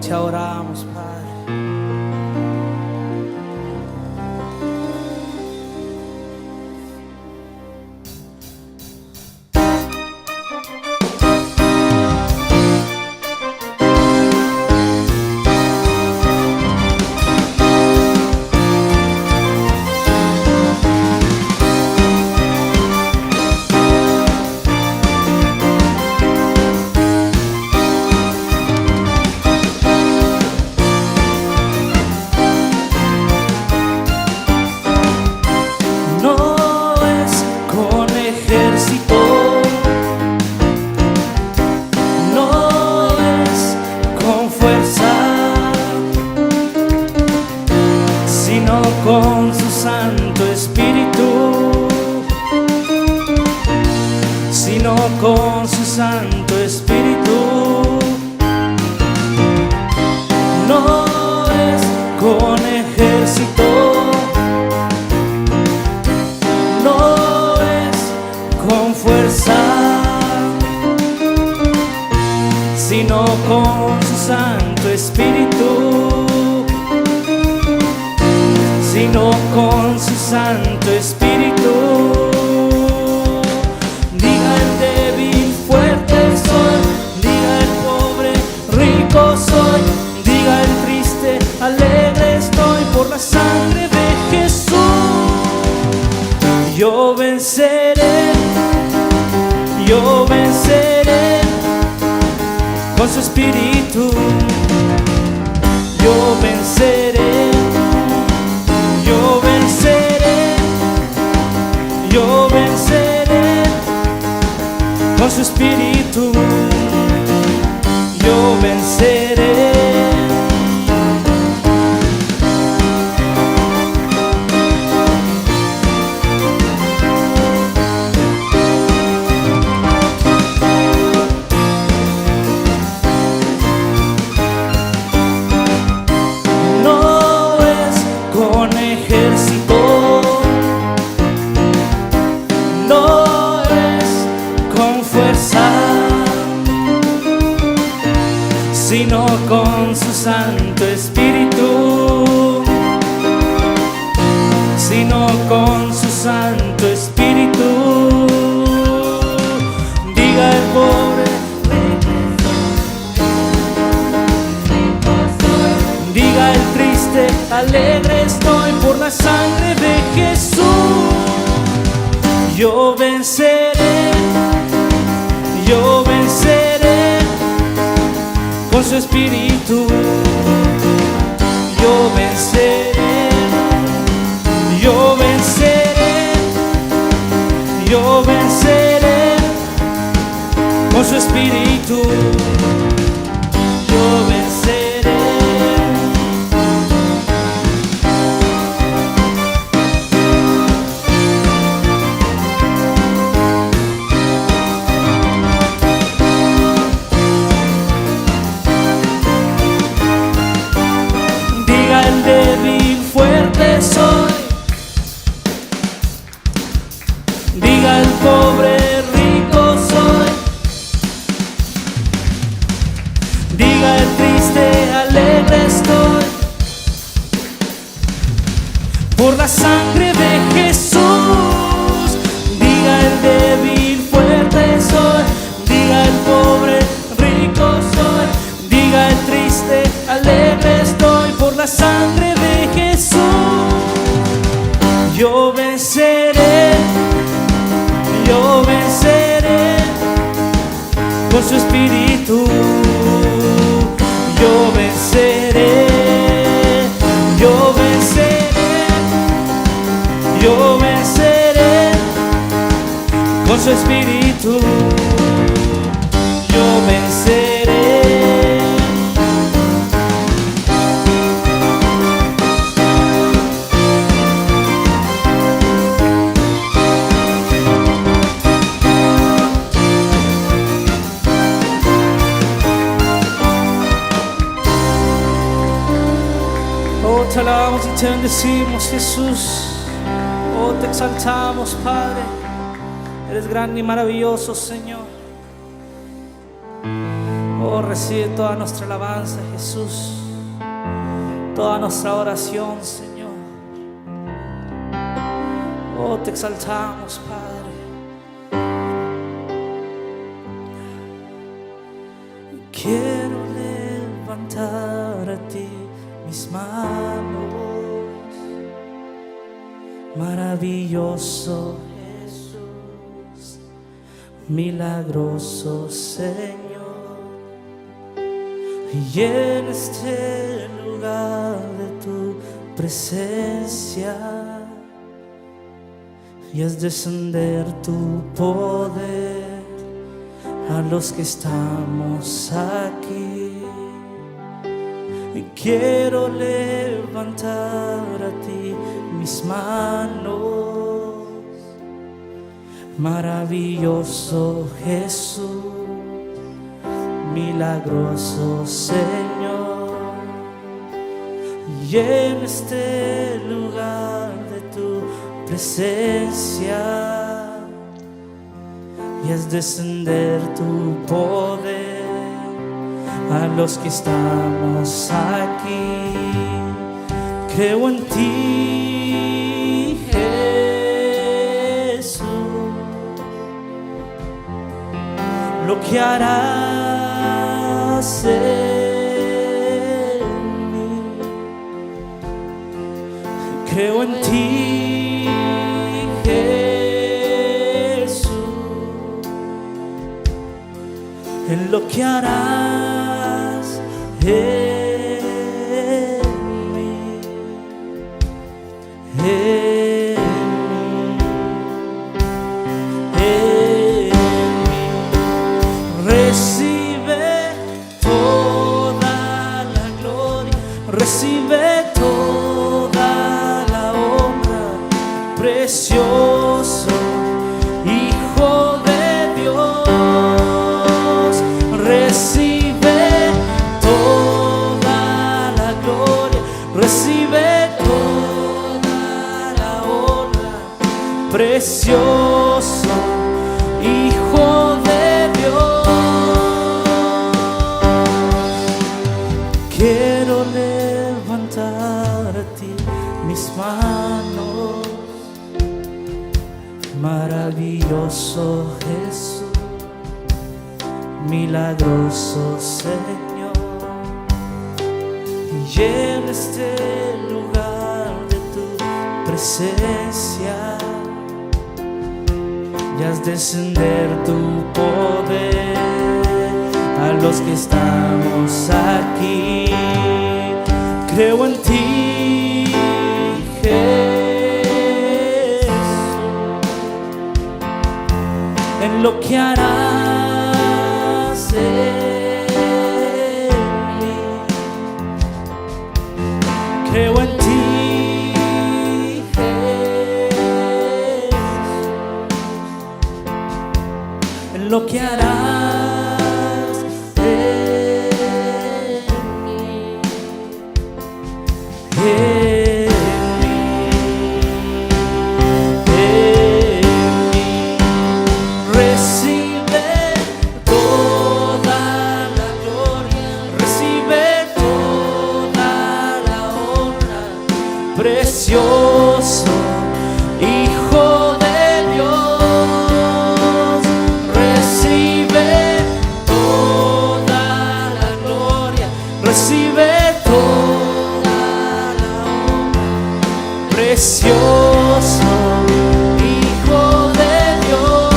te adoramos, Padre. Con su Santo Espíritu, sino con su Santo Espíritu. No es con ejército, no es con fuerza, sino con su Santo Espíritu, sino con su Santo Espíritu. Diga el débil, fuerte soy, diga el pobre, rico soy, diga el triste, alegre estoy por la sangre de Jesús. Yo venceré con su Espíritu. Yo venceré, yo venceré, yo venceré con su Espíritu. Yo venceré. Sino con su Santo Espíritu, sino con su Santo Espíritu. Diga el pobre, diga el triste, alegre estoy por la sangre de Jesús. Yo venceré, yo venceré con su Espíritu. Yo venceré, yo venceré, yo venceré con su Espíritu. Yo venceré. El débil, fuerte soy, diga el pobre, rico soy, diga el triste, alegre estoy por la sangre de Jesús. Diga el débil, fuerte soy, diga el pobre, rico soy, diga el triste, alegre estoy por la sangre de Jesús. Yo venceré, yo venceré con su Espíritu. Yo venceré, yo venceré, yo venceré con su Espíritu. Yo venceré. Te alabamos y te bendecimos, Jesús. Oh, te exaltamos, Padre. Eres grande y maravilloso, Señor. Oh, Oh, recibe toda nuestra alabanza, Jesús, toda nuestra oración, Señor. Oh, te exaltamos, Padre. Quiero levantar a ti mis manos, maravilloso Jesús, milagroso Señor. Y en este lugar de tu presencia y haz descender tu poder a los que estamos aquí. Y quiero levantar a ti mis manos, maravilloso Jesús, milagroso Señor. Y en este lugar de tu presencia y haz descender tu poder a los que estamos aquí. Creo en ti, Jesús, lo que harás en mí. Creo en ti, Jesús, en lo que harás en mí, en mí. Recibe toda la gloria, recibe toda la honra, precioso Hijo de Dios. Recibe toda la gloria, recibe toda la honra, precioso Hijo de Dios. Quiero levantar a ti mis manos, maravilloso Jesús, milagroso Señor. Y en este lugar de tu presencia y haz descender tu poder a los que estamos aquí. Creo en ti, Jesús, en lo que harás en mí. Creo en ti, Jesús, en lo que harás en mí, en mí. Recibe toda la gloria, recibe toda la honra, precioso Hijo de Dios. Recibe toda la gloria, recibe toda la honra, precioso Hijo de Dios.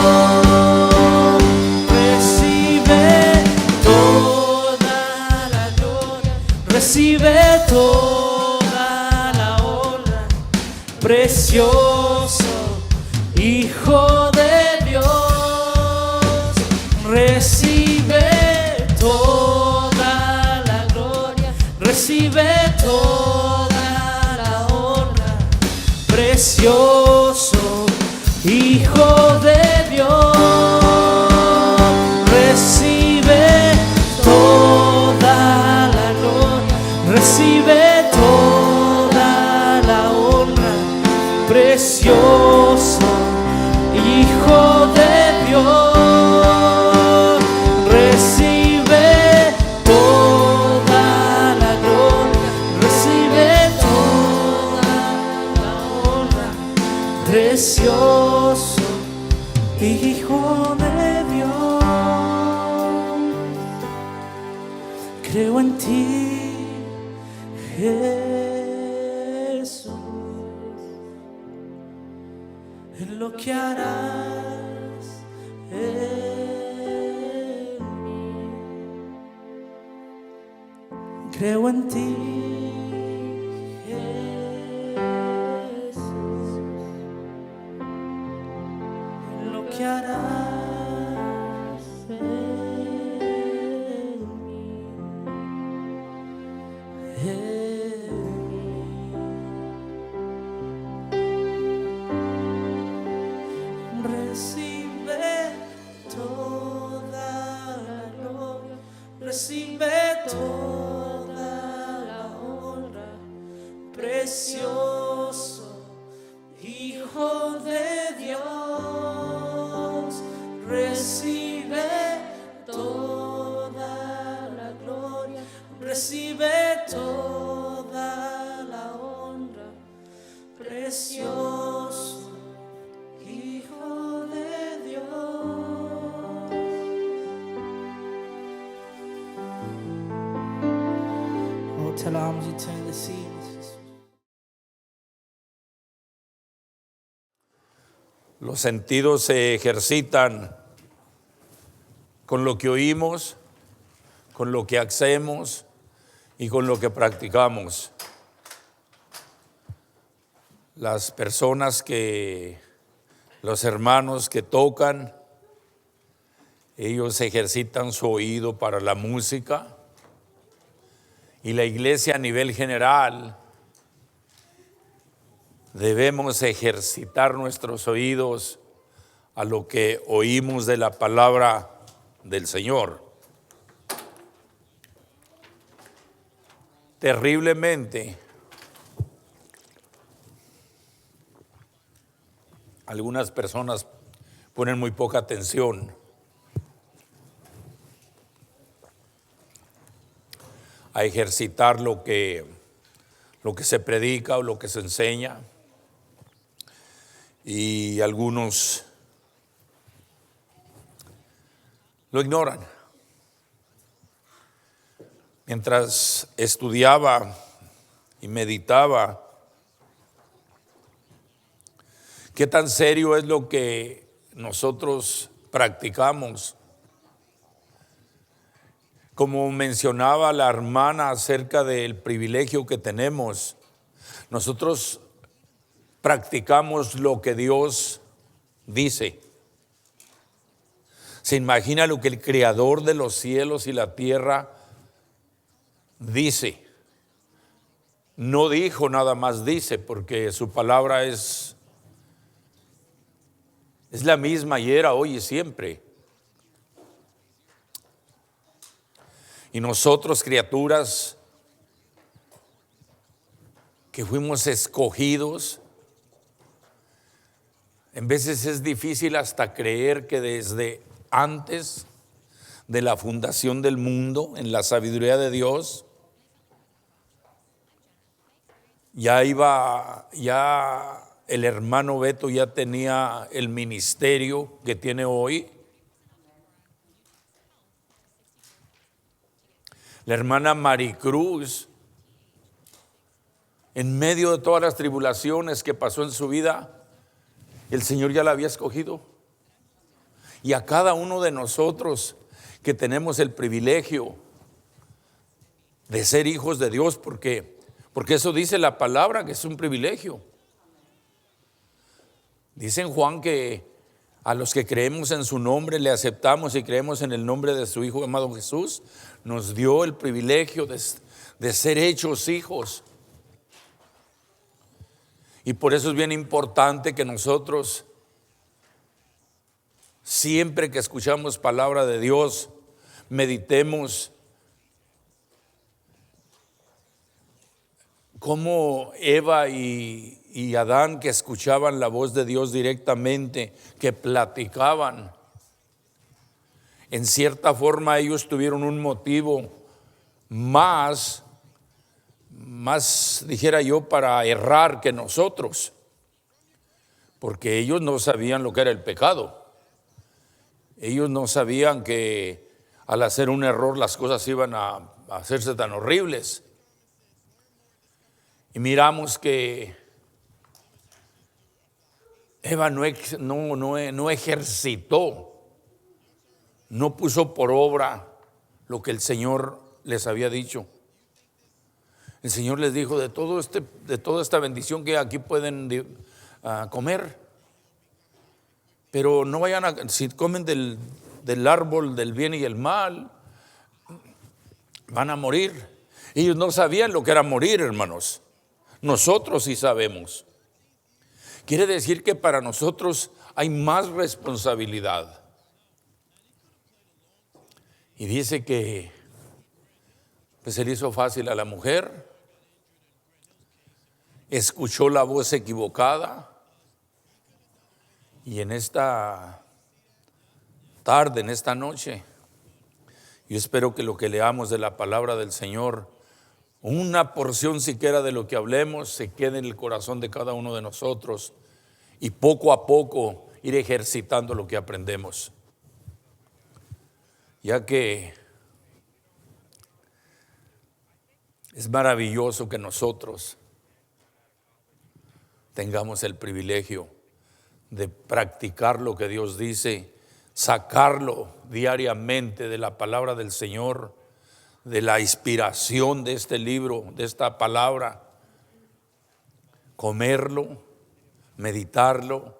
Recibe toda la gloria, recibe toda la honra, precioso Hijo de Dios. Recibe toda la gloria, recibe toda la honra, precioso Hijo de Dios. Recibe toda la gloria, recibe toda la honra, precioso Hijo de Dios. Recibe Creo en ti, Jesús, en lo que harás en mí. Creo en ti, Jesús, en lo que harás en mí. Recibe toda la gloria, recibe toda la honra, precioso Hijo de Dios. Recibe toda la gloria, recibe toda la honra, precioso Hijo de Dios. Oh, te alabamos y te bendecimos, Jesús. Los sentidos se ejercitan con lo que oímos, con lo que hacemos y con lo que practicamos. Las personas los hermanos que tocan, ellos ejercitan su oído para la música, y la iglesia a nivel general debemos ejercitar nuestros oídos a lo que oímos de la palabra del Señor. Terriblemente, algunas personas ponen muy poca atención a ejercitar lo que se predica o lo que se enseña, y algunos lo ignoran. Mientras estudiaba y meditaba, ¿qué tan serio es lo que nosotros practicamos? Como mencionaba la hermana acerca del privilegio que tenemos, nosotros practicamos lo que Dios dice. ¿Se imagina lo que el Creador de los cielos y la tierra dice? No dijo, nada más dice, porque su palabra es la misma ayer, hoy y siempre. Y nosotros, criaturas que fuimos escogidos, en veces es difícil hasta creer que desde antes de la fundación del mundo, en la sabiduría de Dios, ya el hermano Beto ya tenía el ministerio que tiene hoy. La hermana Maricruz, en medio de todas las tribulaciones que pasó en su vida, el Señor ya la había escogido. Y a cada uno de nosotros que tenemos el privilegio de ser hijos de Dios, porque eso dice la palabra, que es un privilegio. Dice en Juan que a los que creemos en su nombre, le aceptamos y creemos en el nombre de su Hijo amado Jesús, nos dio el privilegio de ser hechos hijos. Y por eso es bien importante que nosotros, siempre que escuchamos palabra de Dios, meditemos como Eva y Adán, que escuchaban la voz de Dios directamente, que platicaban. En cierta forma ellos tuvieron un motivo más dijera yo, para errar que nosotros, porque ellos no sabían lo que era el pecado. Ellos no sabían que al hacer un error las cosas iban a hacerse tan horribles. Y miramos que Eva no ejercitó, no puso por obra lo que el Señor les había dicho. El Señor les dijo: de toda esta bendición que aquí pueden comer, pero no vayan si comen del árbol del bien y el mal, van a morir. Ellos no sabían lo que era morir, hermanos. Nosotros sí sabemos. Quiere decir que para nosotros hay más responsabilidad. Y dice que pues se le hizo fácil a la mujer, escuchó la voz equivocada, y en esta tarde, en esta noche, yo espero que lo que leamos de la palabra del Señor, una porción siquiera de lo que hablemos, se quede en el corazón de cada uno de nosotros, y poco a poco ir ejercitando lo que aprendemos. Ya que es maravilloso que nosotros tengamos el privilegio de practicar lo que Dios dice, sacarlo diariamente de la palabra del Señor, de la inspiración de este libro, de esta palabra, comerlo, meditarlo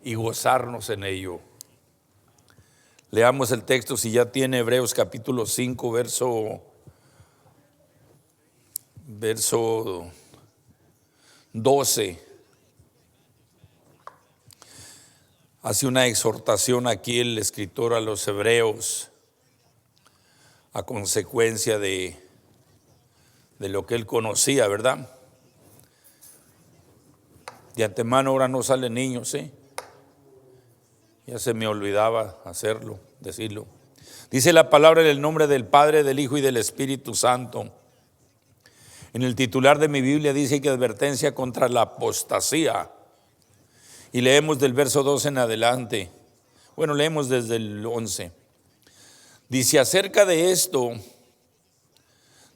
y gozarnos en ello. Leamos el texto, si ya tiene, Hebreos capítulo 5, verso 12. Hace una exhortación aquí el escritor a los hebreos a consecuencia de lo que él conocía, ¿verdad? De antemano ahora no salen niños, ¿eh? Ya se me olvidaba hacerlo, decirlo. Dice la palabra en el nombre del Padre, del Hijo y del Espíritu Santo. En el titular de mi Biblia dice que advertencia contra la apostasía. Y leemos del verso 12 en adelante. Bueno, leemos desde el 11. Dice: acerca de esto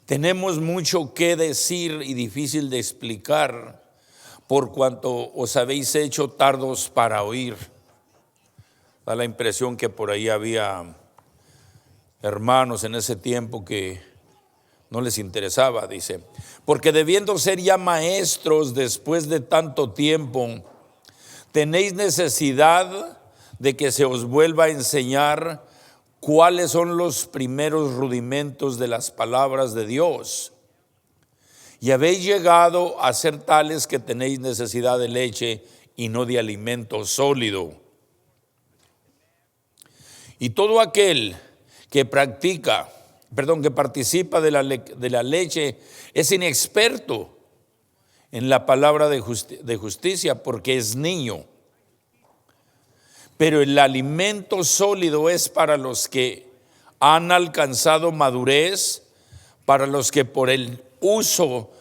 tenemos mucho que decir y difícil de explicar, por cuanto os habéis hecho tardos para oír. Da la impresión que por ahí había hermanos en ese tiempo que no les interesaba, dice, porque debiendo ser ya maestros después de tanto tiempo, tenéis necesidad de que se os vuelva a enseñar cuáles son los primeros rudimentos de las palabras de Dios. Y habéis llegado a ser tales que tenéis necesidad de leche y no de alimento sólido. Y todo aquel que participa de la leche es inexperto en la palabra de justicia, porque es niño. Pero el alimento sólido es para los que han alcanzado madurez, para los que por el uso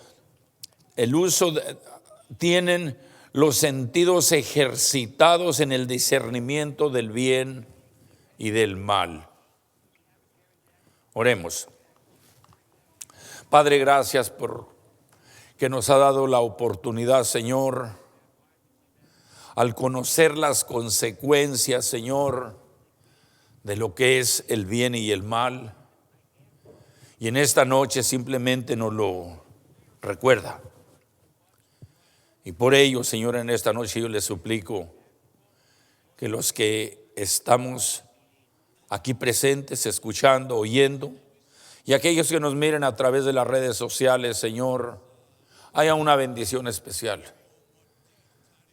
tienen los sentidos ejercitados en el discernimiento del bien y del mal. Oremos. Padre, gracias por que nos ha dado la oportunidad, Señor, al conocer las consecuencias, Señor, de lo que es el bien y el mal. Y en esta noche simplemente nos lo recuerda. Y por ello, Señor, en esta noche yo les suplico que los que estamos aquí presentes, escuchando, oyendo, y aquellos que nos miren a través de las redes sociales, Señor, haya una bendición especial.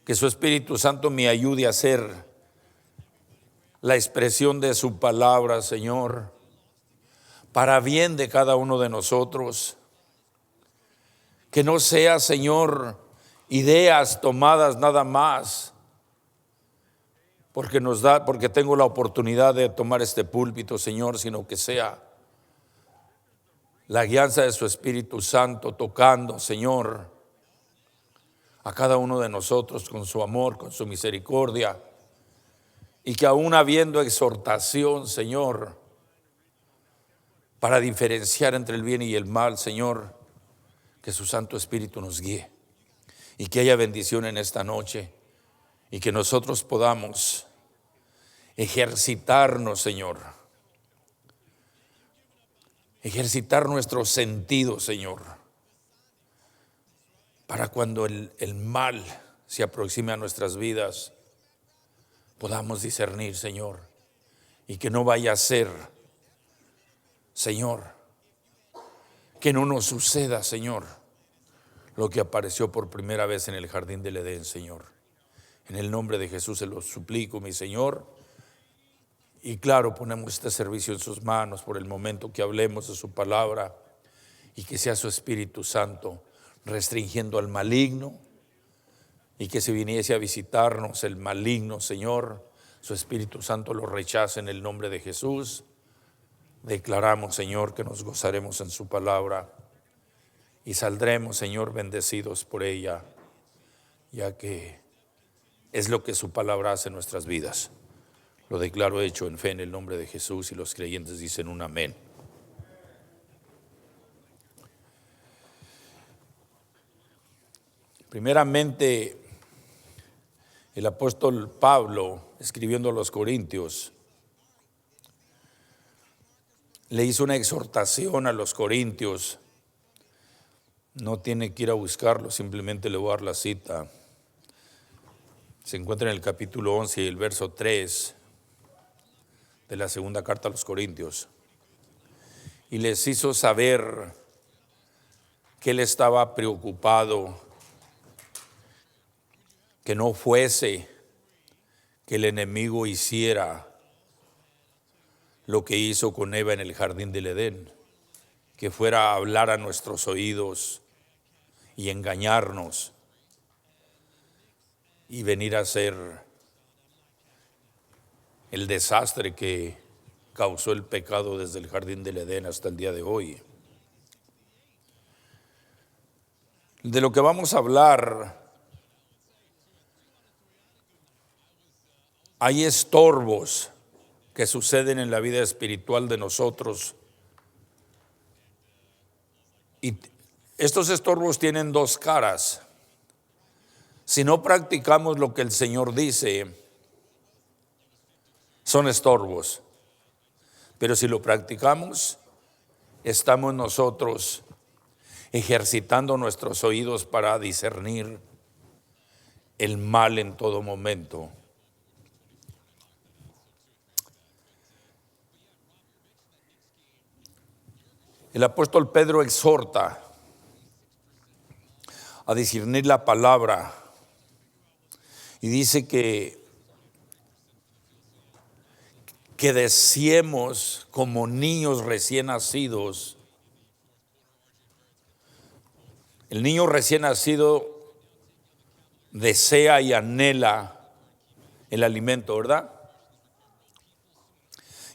Que su Espíritu Santo me ayude a hacer la expresión de su palabra, Señor, para bien de cada uno de nosotros. Que no sea, Señor, ideas tomadas nada más, porque tengo la oportunidad de tomar este púlpito, Señor, sino que sea la guianza de su Espíritu Santo tocando, Señor, a cada uno de nosotros con su amor, con su misericordia, Y que aún habiendo exhortación, Señor, para diferenciar entre el bien y el mal, Señor, que su Santo Espíritu nos guíe. Y que haya bendición en esta noche. Y que nosotros podamos ejercitarnos, Señor. Ejercitar nuestros sentidos, Señor. Para cuando el mal se aproxime a nuestras vidas, podamos discernir, Señor. Y que no vaya a ser, Señor, que no nos suceda, Señor, lo que apareció por primera vez en el jardín del Edén, Señor. En el nombre de Jesús se lo suplico, mi Señor. Y claro, ponemos este servicio en sus manos por el momento que hablemos de su palabra y que sea su Espíritu Santo restringiendo al maligno, y que si viniese a visitarnos el maligno, Señor, su Espíritu Santo lo rechace en el nombre de Jesús. Declaramos, Señor, que nos gozaremos en su palabra y saldremos, Señor, bendecidos por ella, ya que es lo que su palabra hace en nuestras vidas. Lo declaro hecho en fe en el nombre de Jesús, y los creyentes dicen un amén. Primeramente, el apóstol Pablo, escribiendo a los Corintios, le hizo una exhortación a los Corintios. No tiene que ir a buscarlo, simplemente le voy a dar la cita. Se encuentra en el capítulo 11 y el verso 3 de la segunda carta a los Corintios. Y les hizo saber que él estaba preocupado, que no fuese que el enemigo hiciera lo que hizo con Eva en el jardín del Edén, que fuera a hablar a nuestros oídos y engañarnos y venir a ser el desastre que causó el pecado desde el jardín del Edén hasta el día de hoy. De lo que vamos a hablar, hay estorbos que suceden en la vida espiritual de nosotros, y estos estorbos tienen dos caras. Si no practicamos lo que el Señor dice, son estorbos, pero si lo practicamos, estamos nosotros ejercitando nuestros oídos para discernir el mal en todo momento. El apóstol Pedro exhorta a discernir la palabra y dice que deseemos como niños recién nacidos. El niño recién nacido desea y anhela el alimento, ¿verdad?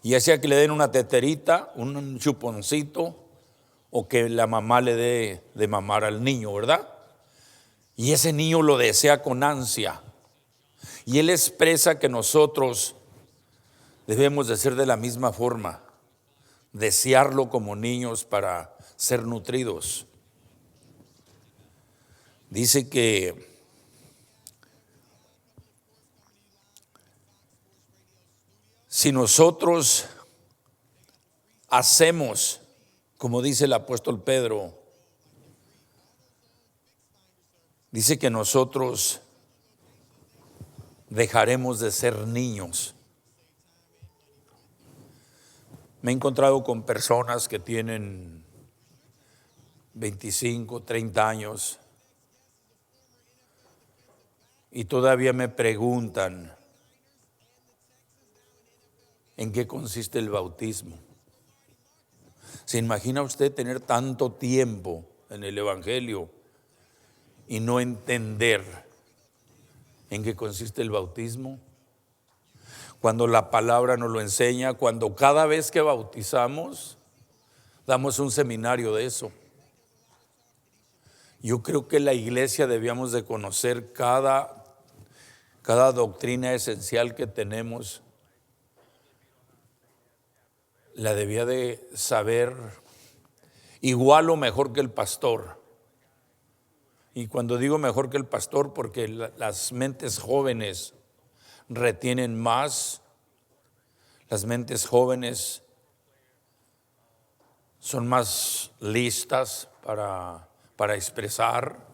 Y ya sea que le den una teterita, un chuponcito, o que la mamá le dé de mamar al niño, ¿verdad? Y ese niño lo desea con ansia. Y él expresa que nosotros debemos de ser de la misma forma, desearlo como niños para ser nutridos. Dice que si nosotros hacemos, como dice el apóstol Pedro, dice que nosotros dejaremos de ser niños. Me he encontrado con personas que tienen 25, 30 años y todavía me preguntan en qué consiste el bautismo. ¿Se imagina usted tener tanto tiempo en el Evangelio y no entender en qué consiste el bautismo? Cuando la palabra nos lo enseña, cuando cada vez que bautizamos, damos un seminario de eso. Yo creo que la iglesia debíamos de conocer cada cada doctrina esencial que tenemos, la debía de saber igual o mejor que el pastor. Y cuando digo mejor que el pastor, porque las mentes jóvenes retienen más, las mentes jóvenes son más listas para expresar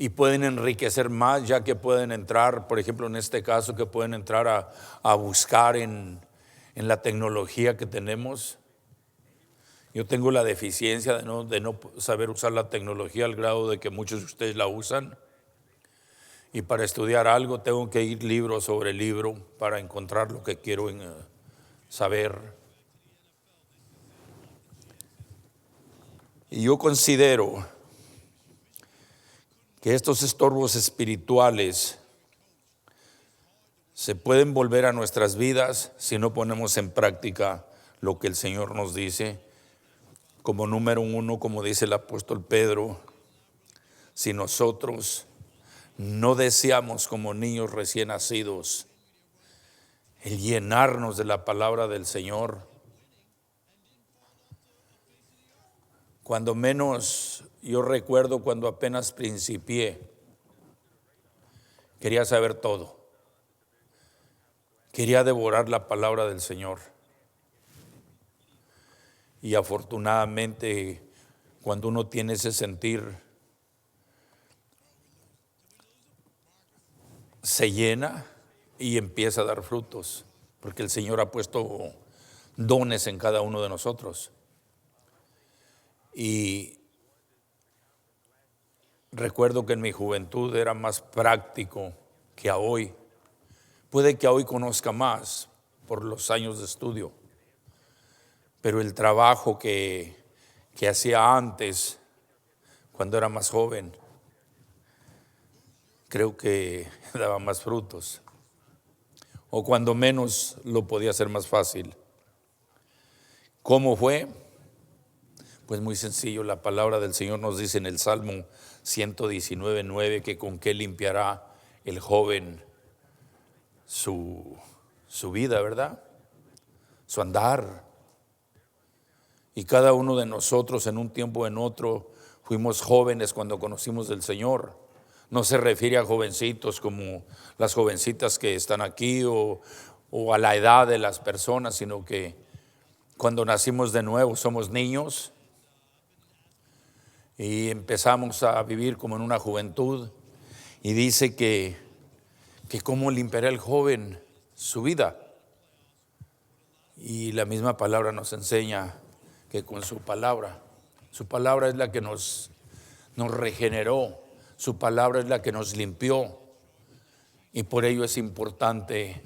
y pueden enriquecer más, ya que pueden entrar, por ejemplo en este caso, que pueden entrar a buscar en la tecnología que tenemos. Yo tengo la deficiencia de no saber usar la tecnología al grado de que muchos de ustedes la usan. Y para estudiar algo tengo que ir libro sobre libro para encontrar lo que quiero saber. Y yo considero que estos estorbos espirituales se pueden volver a nuestras vidas si no ponemos en práctica lo que el Señor nos dice. Como número uno, como dice el apóstol Pedro, si nosotros no deseamos como niños recién nacidos el llenarnos de la palabra del Señor, cuando menos yo recuerdo cuando apenas principié, quería saber todo, quería devorar la palabra del Señor. Y afortunadamente, cuando uno tiene ese sentir, se llena y empieza a dar frutos, porque el Señor ha puesto dones en cada uno de nosotros. Y recuerdo que en mi juventud era más práctico que a hoy. Puede que a hoy conozca más por los años de estudio, pero el trabajo que hacía antes, cuando era más joven, creo que daba más frutos, o cuando menos lo podía hacer más fácil. ¿Cómo fue? Pues muy sencillo, la palabra del Señor nos dice en el Salmo 119:9 que con qué limpiará el joven su vida, ¿verdad? Su andar. Y cada uno de nosotros en un tiempo o en otro fuimos jóvenes cuando conocimos del Señor. No se refiere a jovencitos como las jovencitas que están aquí o a la edad de las personas, sino que cuando nacimos de nuevo somos niños y empezamos a vivir como en una juventud. Y dice que cómo limpiará el joven su vida. Y la misma palabra nos enseña que con su palabra es la que nos regeneró, su palabra es la que nos limpió, y por ello es importante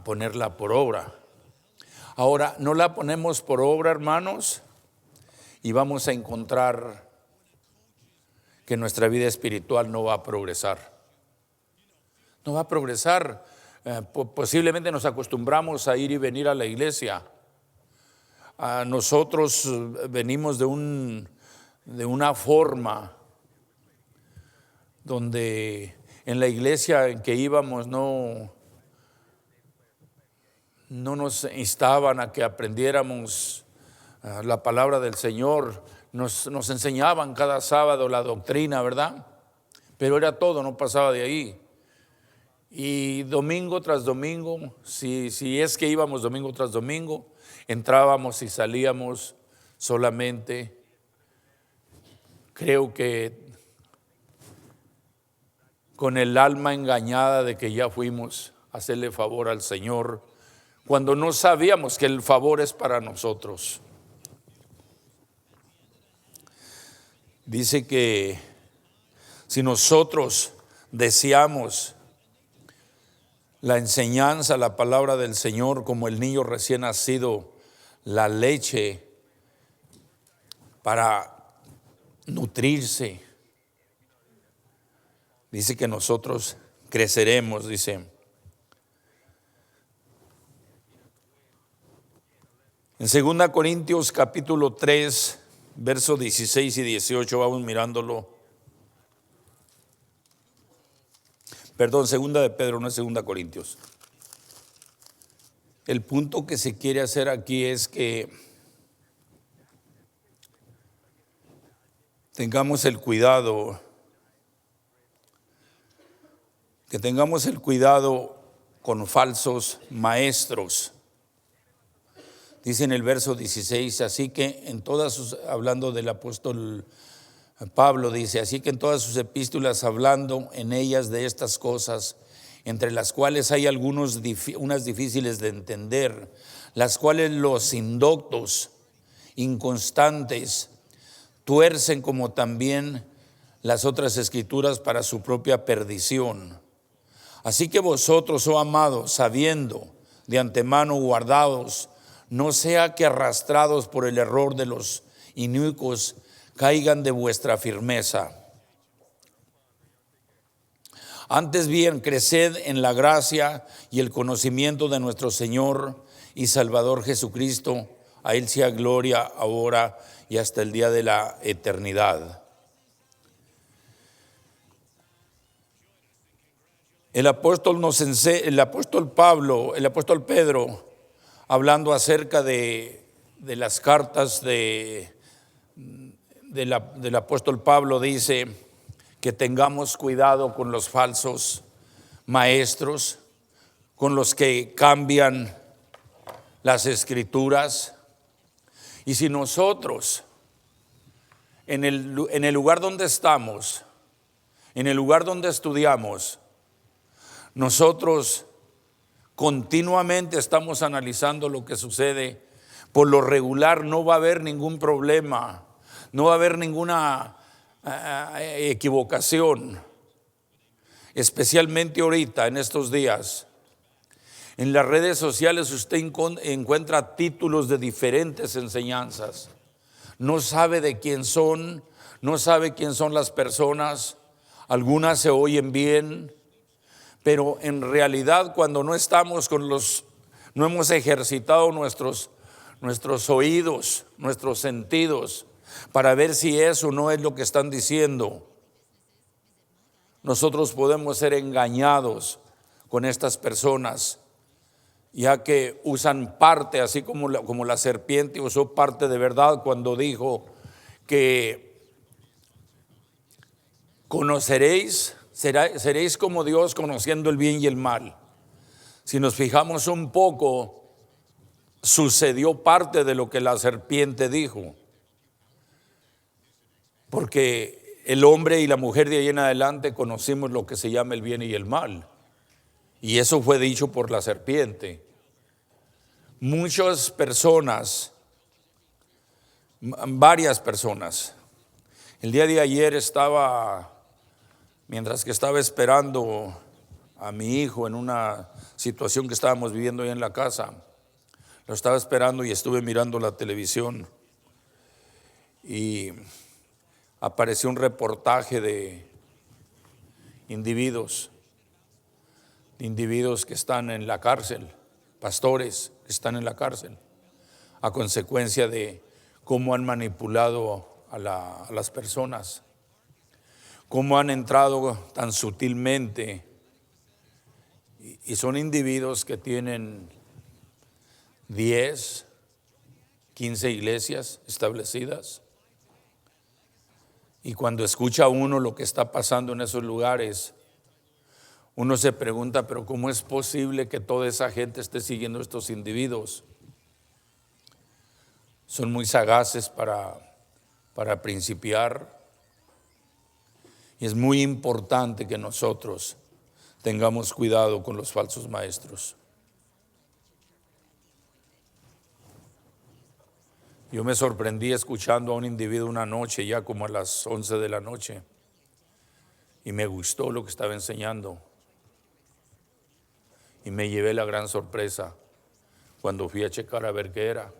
ponerla por obra. Ahora, no la ponemos por obra, hermanos, y vamos a encontrar que nuestra vida espiritual no va a progresar. No va a progresar. Posiblemente nos acostumbramos a ir y venir a la iglesia. Nosotros venimos de una forma donde en la iglesia en que íbamos no nos instaban a que aprendiéramos la palabra del Señor. Nos enseñaban cada sábado la doctrina, ¿verdad? Pero era todo, no pasaba de ahí. Y domingo tras domingo, si es que íbamos domingo tras domingo, entrábamos y salíamos solamente. Creo que con el alma engañada de que ya fuimos a hacerle favor al Señor, cuando no sabíamos que el favor es para nosotros. Dice que si nosotros deseamos la enseñanza, la palabra del Señor, como el niño recién nacido, la leche para nutrirse, dice que nosotros creceremos, dice. En 2 Corintios capítulo 3, versos 16 y 18, vamos mirándolo. Perdón, segunda de Pedro, no es segunda Corintios. El punto que se quiere hacer aquí es que tengamos el cuidado, con falsos maestros. Dice en el verso 16, así que en todas sus, hablando del apóstol Pablo, dice, así que en todas sus epístolas, hablando en ellas de estas cosas, entre las cuales hay unas difíciles de entender, las cuales los indoctos, inconstantes, tuercen como también las otras escrituras para su propia perdición. Así que vosotros, oh amados, sabiendo de antemano guardados, no sea que arrastrados por el error de los inicuos caigan de vuestra firmeza. Antes bien, creced en la gracia y el conocimiento de nuestro Señor y Salvador Jesucristo. A Él sea gloria ahora y hasta el día de la eternidad. El apóstol Pedro, hablando acerca de las cartas del apóstol Pablo, dice que tengamos cuidado con los falsos maestros, con los que cambian las escrituras. Y si nosotros en el lugar donde estamos, en el lugar donde estudiamos, nosotros continuamente estamos analizando lo que sucede, por lo regular no va a haber ningún problema, no va a haber ninguna equivocación, especialmente ahorita en estos días. En las redes sociales usted encuentra títulos de diferentes enseñanzas. No sabe de quién son, no sabe quién son las personas. Algunas se oyen bien, pero en realidad cuando no estamos no hemos ejercitado nuestros oídos, nuestros sentidos, para ver si eso no es lo que están diciendo, nosotros podemos ser engañados con estas personas, ya que usan parte, así como la serpiente usó parte de verdad cuando dijo que seréis como Dios conociendo el bien y el mal. Si nos fijamos un poco, sucedió parte de lo que la serpiente dijo, porque el hombre y la mujer de ahí en adelante conocimos lo que se llama el bien y el mal, y eso fue dicho por la serpiente. Varias personas, el día de ayer mientras que estaba esperando a mi hijo en una situación que estábamos viviendo ahí en la casa, lo estaba esperando y estuve mirando la televisión y apareció un reportaje de individuos que están en la cárcel, pastores que están en la cárcel, a consecuencia de cómo han manipulado a las personas, cómo han entrado tan sutilmente, y son individuos que tienen 10, 15 iglesias establecidas. Y cuando escucha uno lo que está pasando en esos lugares, uno se pregunta, pero ¿cómo es posible que toda esa gente esté siguiendo a estos individuos? Son muy sagaces para principiar, y es muy importante que nosotros tengamos cuidado con los falsos maestros. Yo me sorprendí escuchando a un individuo una noche, ya como a las 11 de la noche, y me gustó lo que estaba enseñando. Y me llevé la gran sorpresa cuando fui a checar a ver qué era.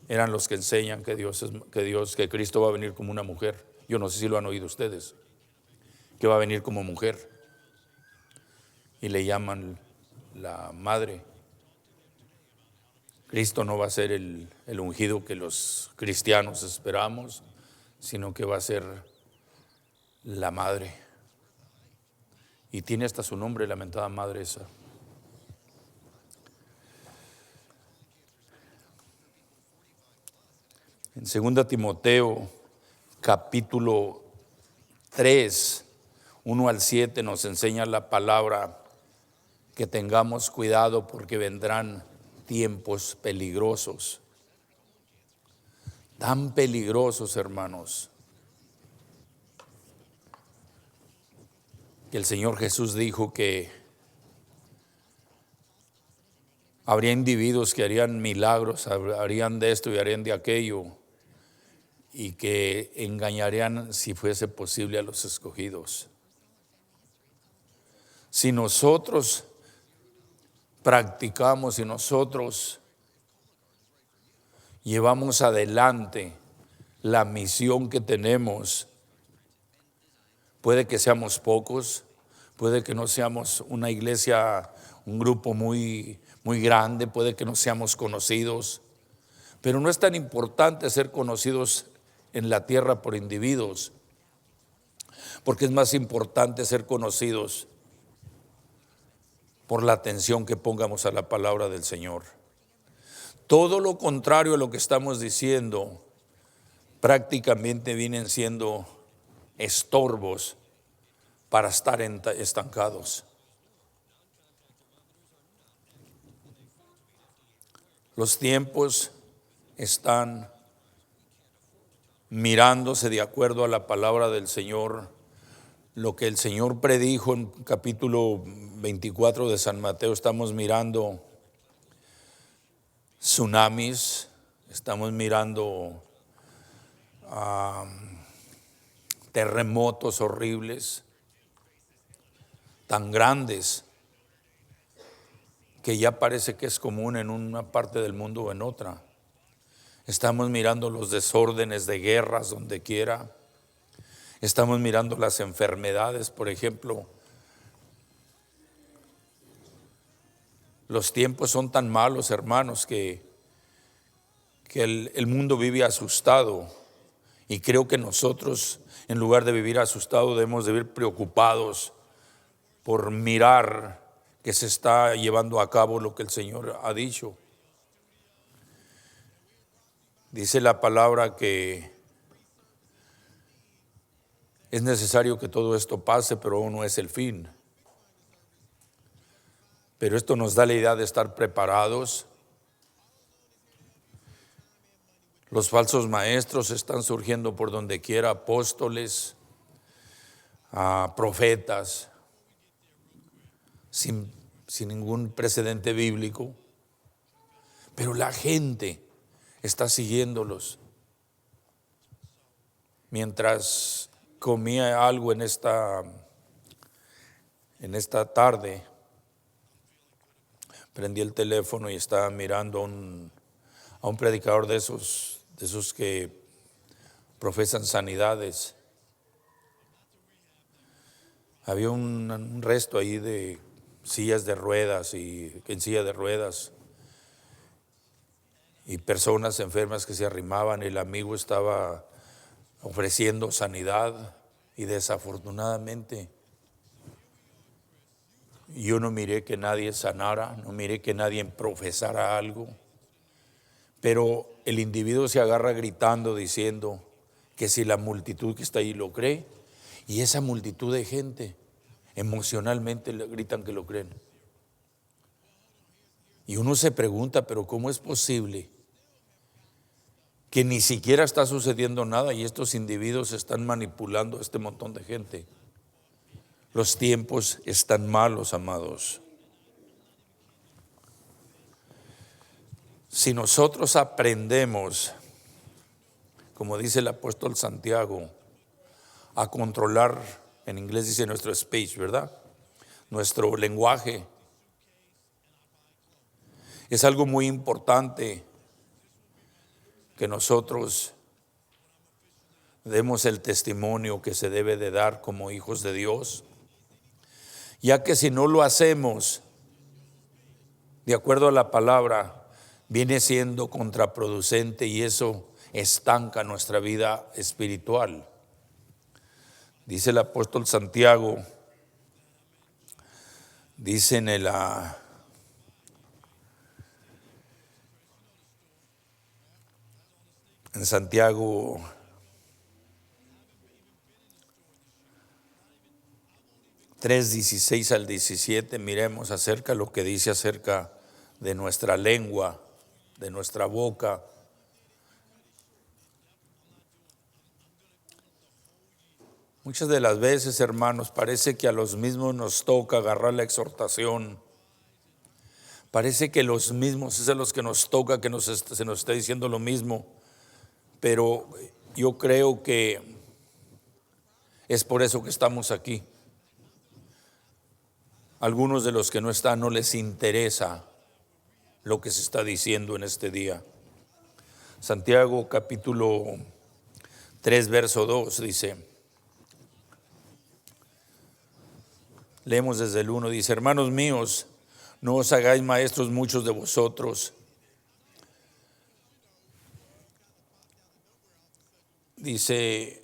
Eran los que enseñan que Cristo va a venir como una mujer. Yo no sé si lo han oído ustedes, que va a venir como mujer, y le llaman la madre. Cristo no va a ser el ungido que los cristianos esperamos, sino que va a ser la madre. Y tiene hasta su nombre, lamentada madre esa. En 2 Timoteo, capítulo 3, 1 al 7, nos enseña la palabra que tengamos cuidado porque vendrán tiempos peligrosos. Tan peligrosos, hermanos, que el Señor Jesús dijo que habría individuos que harían milagros, harían de esto y harían de aquello, y que engañarían, si fuese posible, a los escogidos. Si nosotros practicamos, si nosotros llevamos adelante la misión que tenemos, puede que seamos pocos, puede que no seamos una iglesia, un grupo muy grande, puede que no seamos conocidos, pero no es tan importante ser conocidos en la tierra por individuos, porque es más importante ser conocidos por la atención que pongamos a la palabra del Señor. Todo lo contrario a lo que estamos diciendo, prácticamente vienen siendo estorbos para estar estancados. Los tiempos están mirándose de acuerdo a la palabra del Señor. Lo que el Señor predijo en capítulo 24 de San Mateo, estamos mirando tsunamis, estamos mirando terremotos horribles, tan grandes que ya parece que es común en una parte del mundo o en otra. Estamos mirando los desórdenes de guerras donde quiera. Estamos mirando las enfermedades, por ejemplo. Los tiempos son tan malos, hermanos, que el mundo vive asustado. Y creo que nosotros, en lugar de vivir asustado, debemos de vivir preocupados por mirar que se está llevando a cabo lo que el Señor ha dicho. Dice la palabra que es necesario que todo esto pase, pero aún no es el fin. Pero esto nos da la idea de estar preparados. Los falsos maestros están surgiendo por donde quiera, apóstoles, profetas, sin ningún precedente bíblico. Pero la gente está siguiéndolos. Mientras comía algo en esta tarde, prendí el teléfono y estaba mirando a un predicador de esos que profesan sanidades. Había un resto ahí de sillas de ruedas y en silla de ruedas y personas enfermas que se arrimaban. El amigo estaba ofreciendo sanidad y desafortunadamente yo no miré que nadie sanara, no miré que nadie profesara algo, pero el individuo se agarra gritando diciendo que si la multitud que está ahí lo cree, y esa multitud de gente emocionalmente le gritan que lo creen. Y uno se pregunta, pero ¿cómo es posible que ni siquiera está sucediendo nada y estos individuos están manipulando a este montón de gente? Los tiempos están malos, amados. Si nosotros aprendemos, como dice el apóstol Santiago, a controlar, en inglés dice nuestro speech, ¿verdad? Nuestro lenguaje. Es algo muy importante que nosotros demos el testimonio que se debe de dar como hijos de Dios, ya que si no lo hacemos de acuerdo a la palabra, viene siendo contraproducente y eso estanca nuestra vida espiritual. Dice el apóstol Santiago Dice en Santiago 3:16 al 17, miremos acerca de lo que dice acerca de nuestra lengua, de nuestra boca. Muchas de las veces, hermanos, parece que a los mismos nos toca agarrar la exhortación. Parece que los mismos es a los que nos toca que se nos está diciendo lo mismo. Pero yo creo que es por eso que estamos aquí. Algunos de los que no están no les interesa lo que se está diciendo en este día. Santiago capítulo 3, verso 2 dice, leemos desde el 1, dice: hermanos míos, no os hagáis maestros muchos de vosotros. Dice,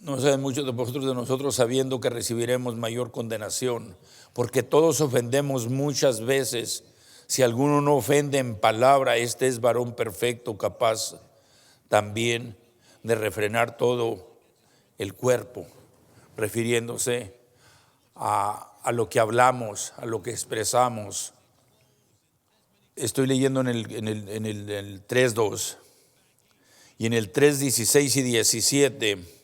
no sean muchos de vosotros de nosotros, sabiendo que recibiremos mayor condenación, porque todos ofendemos muchas veces. Si alguno no ofende en palabra, este es varón perfecto, capaz también de refrenar todo el cuerpo, refiriéndose a lo que hablamos, a lo que expresamos. Estoy leyendo en el 3:2 y en el 3:16 y 17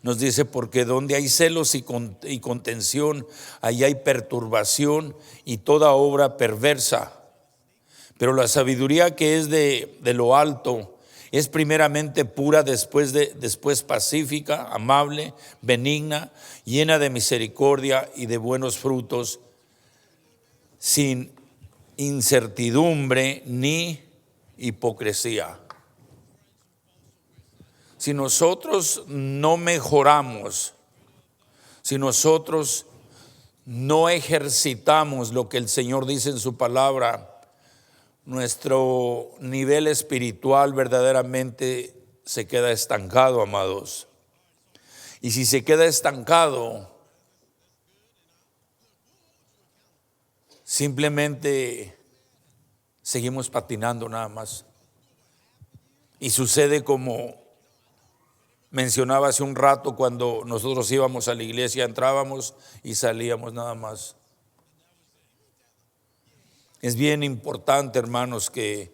nos dice: porque donde hay celos y contención, ahí hay perturbación y toda obra perversa. Pero la sabiduría que es de lo alto es primeramente pura, después pacífica, amable, benigna, llena de misericordia y de buenos frutos, sin incertidumbre ni hipocresía. Si nosotros no mejoramos, si nosotros no ejercitamos lo que el Señor dice en su palabra, nuestro nivel espiritual verdaderamente se queda estancado, amados. Y si se queda estancado, simplemente seguimos patinando nada más. Y sucede como mencionaba hace un rato, cuando nosotros íbamos a la iglesia, entrábamos y salíamos nada más. Es bien importante, hermanos, que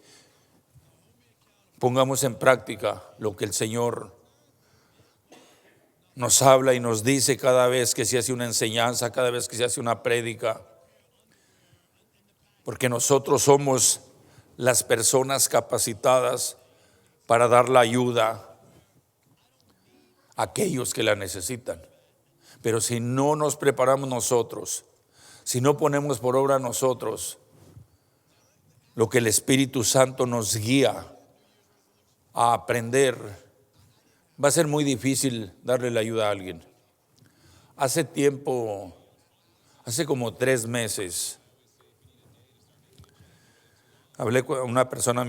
pongamos en práctica lo que el Señor nos habla y nos dice cada vez que se hace una enseñanza, cada vez que se hace una prédica, porque nosotros somos las personas capacitadas para dar la ayuda a aquellos que la necesitan. Pero si no nos preparamos nosotros, si no ponemos por obra nosotros lo que el Espíritu Santo nos guía a aprender, va a ser muy difícil darle la ayuda a alguien. Hace como 3 meses, hablé con una persona,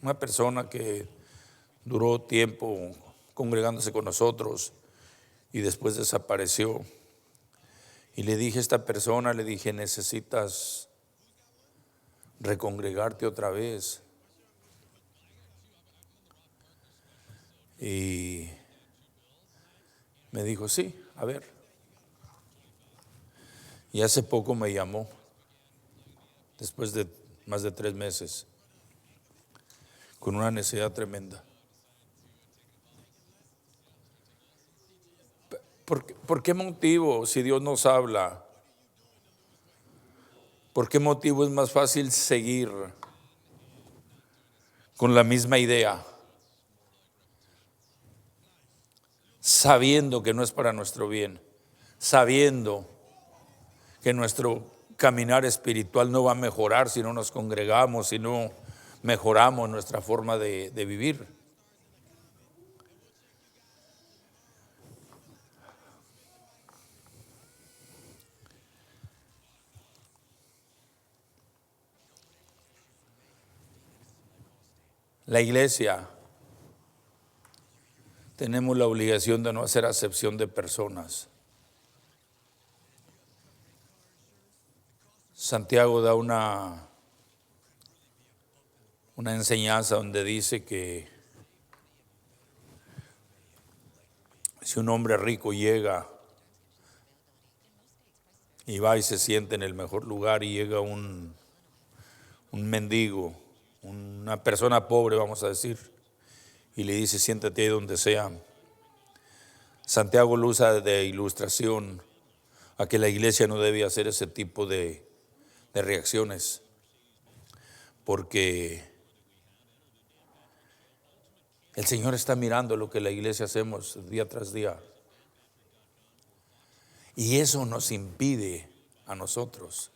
una persona que duró tiempo congregándose con nosotros y después desapareció. Y le dije a esta persona, necesitas recongregarte otra vez. Y me dijo, sí, a ver. Y hace poco me llamó, después de más de 3 meses, con una necesidad tremenda. ¿Por qué motivo, si Dios nos habla? ¿Por qué motivo es más fácil seguir con la misma idea, sabiendo que no es para nuestro bien, sabiendo que nuestro caminar espiritual no va a mejorar si no nos congregamos, si no mejoramos nuestra forma de vivir? La iglesia tenemos la obligación de no hacer acepción de personas. Santiago da una enseñanza donde dice que si un hombre rico llega y va y se siente en el mejor lugar y llega un mendigo, una persona pobre, vamos a decir, y le dice siéntate ahí donde sea, Santiago lo usa de ilustración a que la iglesia no debe hacer ese tipo de reacciones, porque el Señor está mirando lo que la iglesia hacemos día tras día. Y eso nos impide a nosotros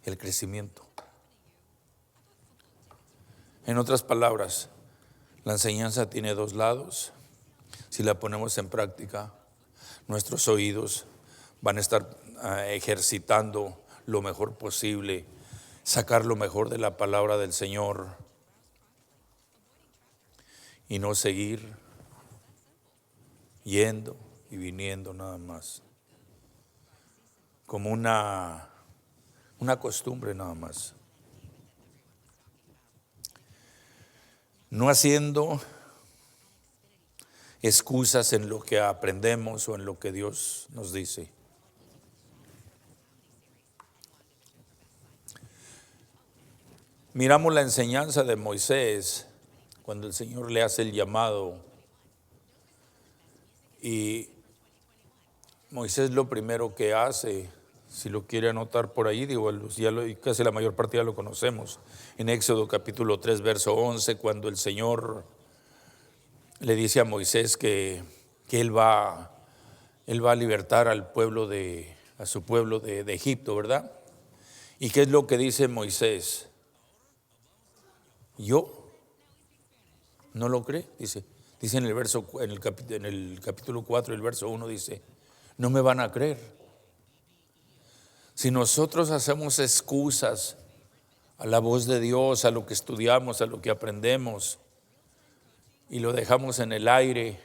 el crecimiento. En otras palabras, la enseñanza tiene dos lados. Si la ponemos en práctica, nuestros oídos van a estar ejercitando lo mejor posible, sacar lo mejor de la palabra del Señor y no seguir yendo y viniendo nada más, como una costumbre nada más. No haciendo excusas en lo que aprendemos o en lo que Dios nos dice. Miramos la enseñanza de Moisés cuando el Señor le hace el llamado, y Moisés lo primero que hace, si lo quiere anotar por ahí, casi la mayor parte ya lo conocemos, en Éxodo capítulo 3 verso 11, cuando el Señor le dice a Moisés que él va a libertar a su pueblo de Egipto, ¿verdad? ¿Y qué es lo que dice Moisés? ¿Yo? ¿No lo cree? Dice en el capítulo 4, el verso 1 dice, no me van a creer. Si nosotros hacemos excusas a la voz de Dios, a lo que estudiamos, a lo que aprendemos, y lo dejamos en el aire,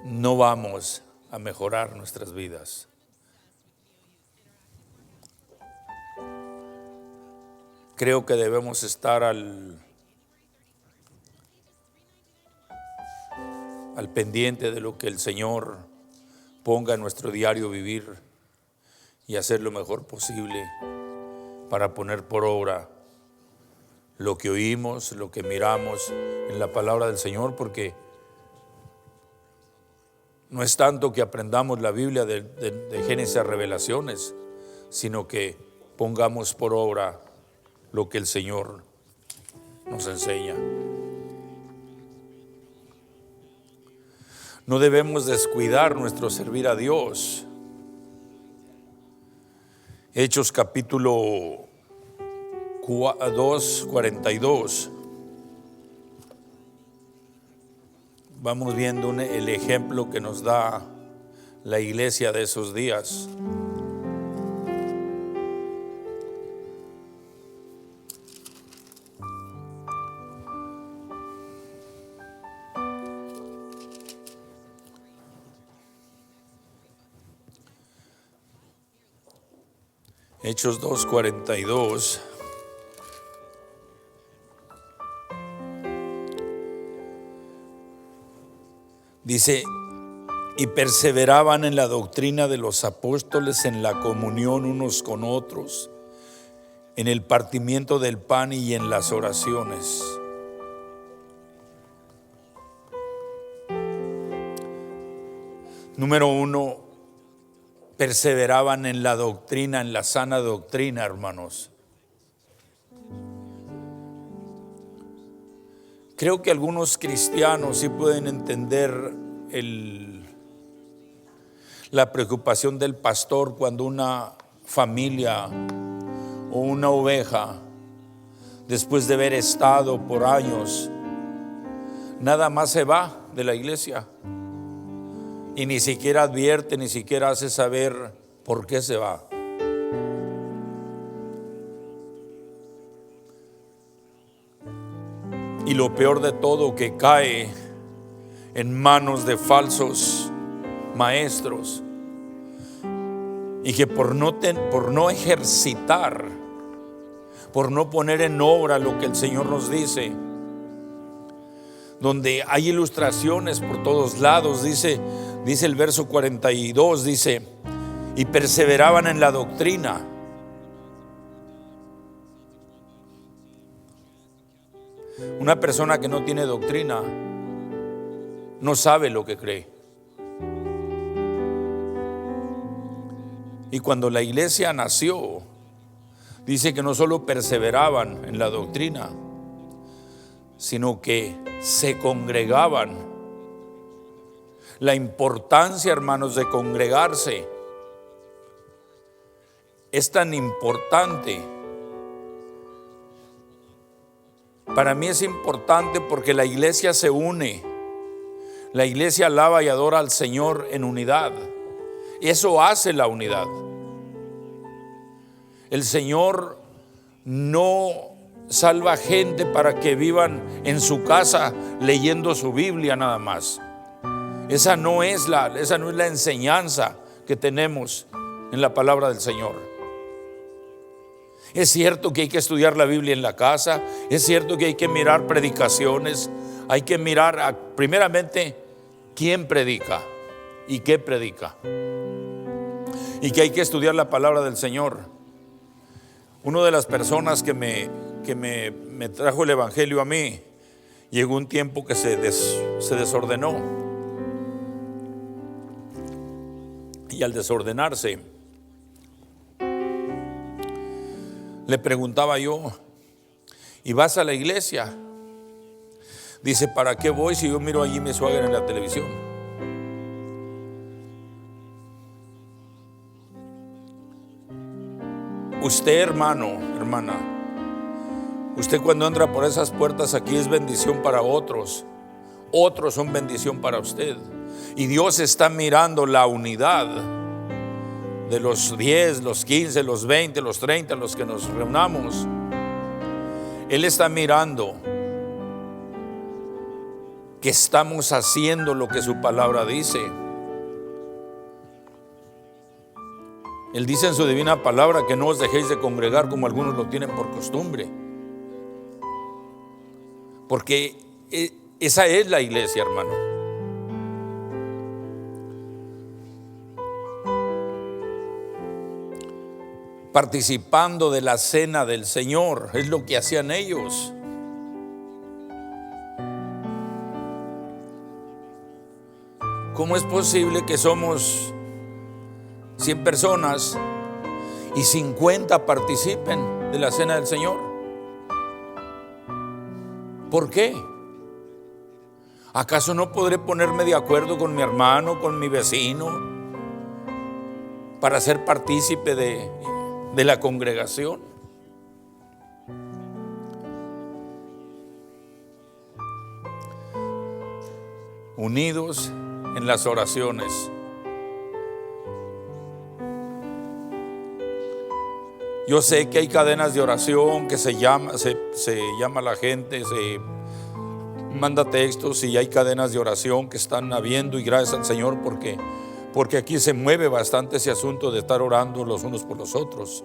no vamos a mejorar nuestras vidas. Creo que debemos estar al pendiente de lo que el Señor ponga en nuestro diario vivir y hacer lo mejor posible para poner por obra lo que oímos, lo que miramos en la palabra del Señor, porque no es tanto que aprendamos la Biblia de Génesis a Revelaciones, sino que pongamos por obra lo que el Señor nos enseña. No debemos descuidar nuestro servir a Dios. Hechos capítulo 2:42. Vamos viendo el ejemplo que nos da la iglesia de esos días. Hechos 2:42. Dice, y perseveraban en la doctrina de los apóstoles, en la comunión unos con otros, en el partimiento del pan y en las oraciones. Número 1, perseveraban en la doctrina, en la sana doctrina, hermanos. Creo que algunos cristianos sí pueden entender la preocupación del pastor cuando una familia o una oveja, después de haber estado por años, nada más se va de la iglesia y ni siquiera advierte, ni siquiera hace saber por qué se va. Y lo peor de todo, que cae en manos de falsos maestros Y que por no ejercitar, por no poner en obra lo que el Señor nos dice, donde hay ilustraciones por todos lados, dice el verso 42, dice, y perseveraban en la doctrina. Una persona que no tiene doctrina no sabe lo que cree. Y cuando la iglesia nació, dice que no solo perseveraban en la doctrina, sino que se congregaban. La importancia, hermanos, de congregarse es tan importante. Para mí es importante porque la iglesia se une. La iglesia alaba y adora al Señor en unidad. Eso hace la unidad. El Señor no salva gente para que vivan en su casa leyendo su Biblia nada más. Esa no es la enseñanza que tenemos en la palabra del Señor. Es cierto que hay que estudiar la Biblia en la casa, es cierto que hay que mirar predicaciones, hay que mirar primeramente quién predica y qué predica, y que hay que estudiar la palabra del Señor. Una de las personas que me trajo el evangelio a mí, llegó un tiempo que se desordenó, y al desordenarse le preguntaba yo, ¿y vas a la iglesia? Dice, ¿para qué voy si yo miro allí a mi suegra en la televisión? Usted, hermano, hermana, usted cuando entra por esas puertas aquí es bendición para otros. Otros son bendición para usted. Y Dios está mirando la unidad de los 10, los 15, los 20, los 30, los que nos reunamos. Él está mirando que estamos haciendo lo que su palabra dice. Él dice en su divina palabra que no os dejéis de congregar como algunos lo tienen por costumbre. Porque esa es la iglesia, hermano. Participando de la cena del Señor, es lo que hacían ellos. ¿Cómo es posible que somos 100 personas y 50 participen de la cena del Señor? ¿Por qué? ¿Acaso no podré ponerme de acuerdo con mi hermano, con mi vecino, para ser partícipe de la congregación? Unidos en las oraciones. Yo sé que hay cadenas de oración que se llama a la gente, se manda textos, y hay cadenas de oración que están habiendo, y gracias al Señor porque aquí se mueve bastante ese asunto de estar orando los unos por los otros.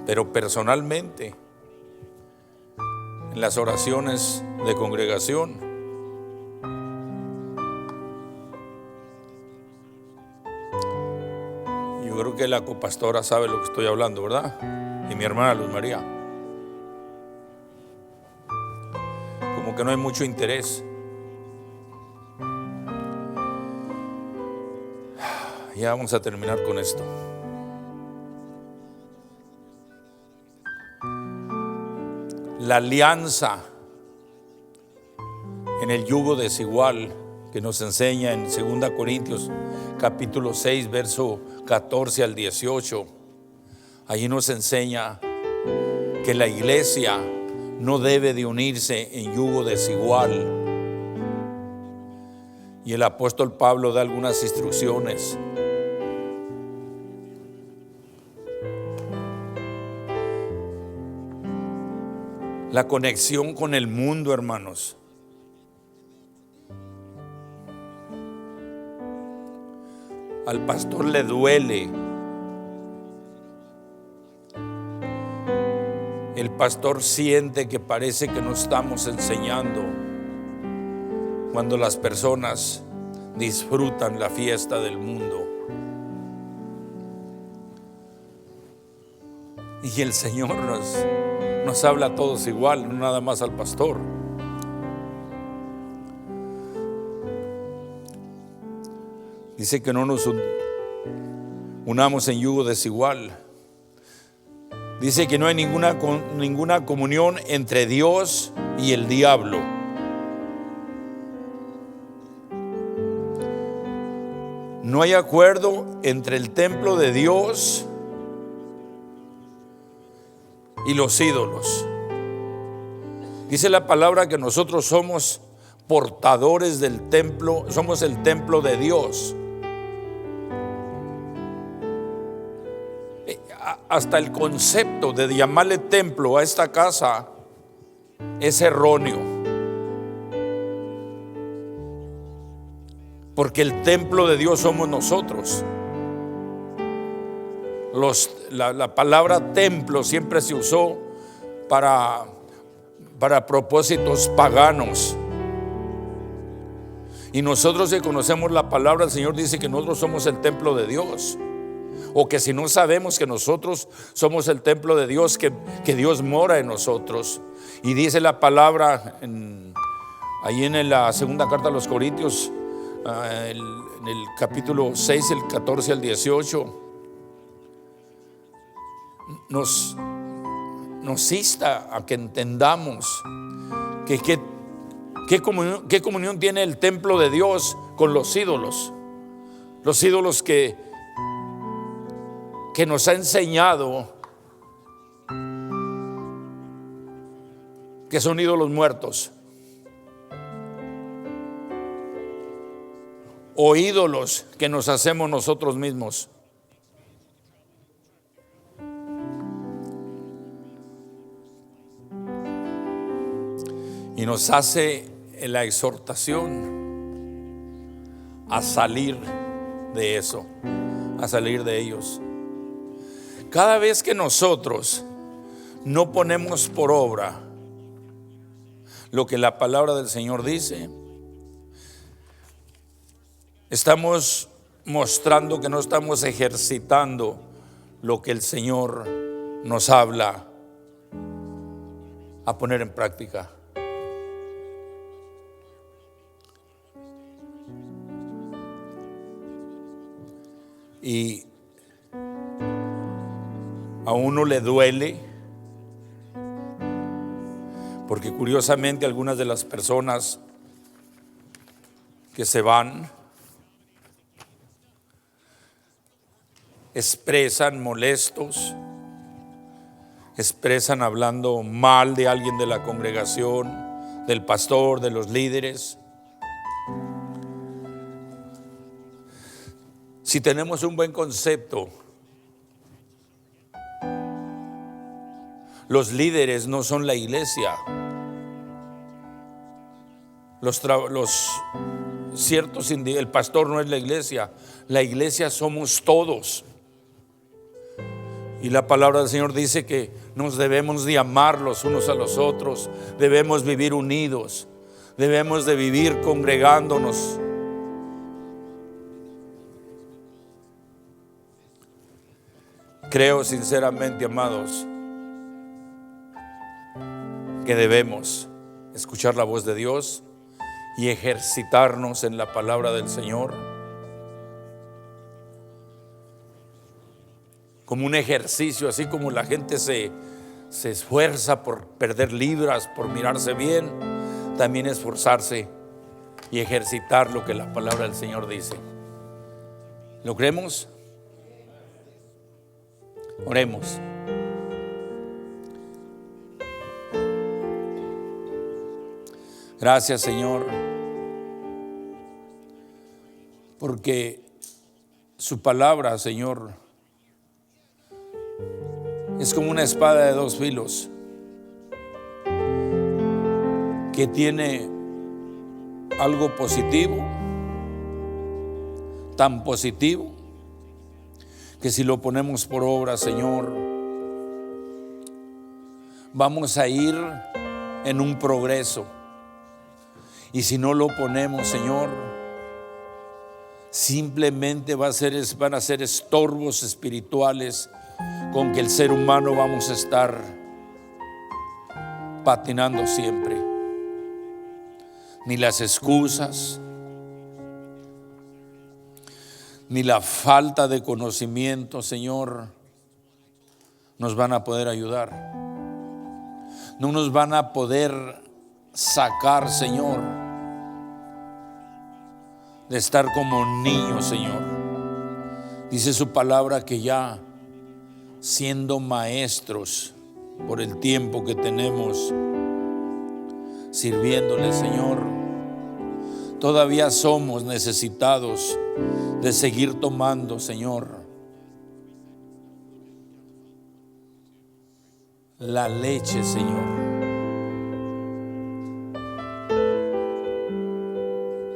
Pero personalmente, en las oraciones de congregación, yo creo que la copastora sabe lo que estoy hablando, ¿verdad? Y mi hermana Luz María. Como que no hay mucho interés. Ya vamos a terminar con esto. La alianza en el yugo desigual que nos enseña en 2 Corintios capítulo 6 verso 14 al 18. Allí nos enseña que la iglesia no debe de unirse en yugo desigual. Y el apóstol Pablo da algunas instrucciones. La conexión con el mundo, hermanos. Al pastor le duele. El pastor siente que parece que no estamos enseñando cuando las personas disfrutan la fiesta del mundo. Y el Señor nos habla a todos igual, no nada más al pastor. Dice que no nos unamos en yugo desigual. Dice que no hay ninguna comunión entre Dios y el diablo. No hay acuerdo entre el templo de Dios y los ídolos. Dice la palabra que nosotros somos portadores del templo, somos el templo de Dios. Hasta el concepto de llamarle templo a esta casa es erróneo, porque el templo de Dios somos nosotros. La palabra templo siempre se usó para propósitos paganos. Y nosotros que conocemos la palabra, el Señor dice que nosotros somos el templo de Dios. O que si no sabemos que nosotros somos el templo de Dios, que Dios mora en nosotros. Y dice la palabra ahí en la segunda carta a los Corintios, en el capítulo 6, el 14 al 18, nos insta a que entendamos qué comunión tiene el templo de Dios con los ídolos. Los ídolos que nos ha enseñado que son ídolos muertos, o ídolos que nos hacemos nosotros mismos. Y nos hace la exhortación a salir de eso, a salir de ellos. Cada vez que nosotros no ponemos por obra lo que la palabra del Señor dice, estamos mostrando que no estamos ejercitando lo que el Señor nos habla a poner en práctica. Y a uno le duele, porque curiosamente algunas de las personas que se van expresan molestos, expresan hablando mal de alguien de la congregación, del pastor, de los líderes. Si tenemos un buen concepto, los líderes no son la iglesia. El pastor no es la iglesia somos todos. Y la palabra del Señor dice que nos debemos de amar los unos a los otros, debemos vivir unidos, debemos de vivir congregándonos. Creo sinceramente, amados, que debemos escuchar la voz de Dios y ejercitarnos en la palabra del Señor como un ejercicio, así como la gente se esfuerza por perder libras, por mirarse bien, también esforzarse y ejercitar lo que la palabra del Señor dice. ¿Lo creemos? Oremos. Gracias, Señor, porque su palabra, Señor, es como una espada de dos filos que tiene algo positivo, tan positivo que si lo ponemos por obra, Señor, vamos a ir en un progreso. Y si no lo ponemos, Señor, simplemente van a ser estorbos espirituales con que el ser humano vamos a estar patinando siempre. Ni las excusas, ni la falta de conocimiento, Señor, nos van a poder ayudar. No nos van a poder sacar, Señor, de estar como niños, Señor. Dice su palabra que ya siendo maestros por el tiempo que tenemos sirviéndole, Señor, todavía somos necesitados de seguir tomando, Señor, la leche, Señor,